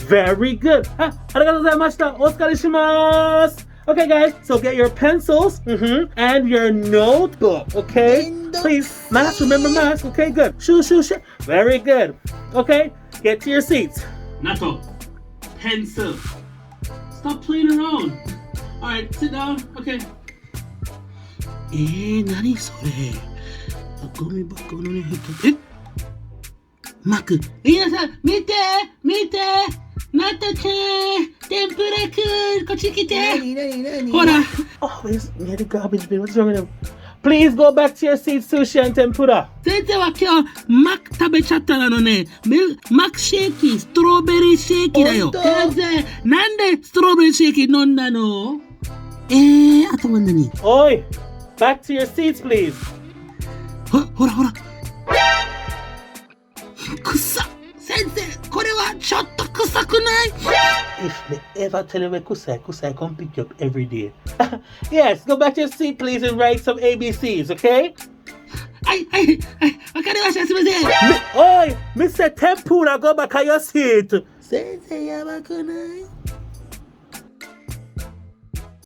Very good. Arigatou gozaimashita. Otsukare shimasu. Okay, guys, so get your pencils and your notebook, okay? Please, mask, remember mask, okay, good. Shoo. Very good. Okay, get to your seats. Nato, pencil. Stop playing around. All right, sit down. Okay. 何それ。ゴミ箱のね、マク。皆さん、見て。ナトちゃん、天ぷらくん、こっち来て。何ほら。 Always near the garbage bin. What's wrong with him? Please go back to your seats, sushi and tempura. 先生は今日マック食べちゃったのね。マックシェーキ、ストロベリーシェーキだよ。先生、なんでストロベリーシェーキ飲んだの？あとは何？ Oi, back to your seats, please. ほら。くさ。先生、これはちょっと臭くない？ If they ever tell you kusai come pick you up every day. Yes, go back to your seat, please, and write some ABCs, okay? はい、わかりました、すみません。Oi, Mr. Tempura, go back to your seat. 先生やばくない？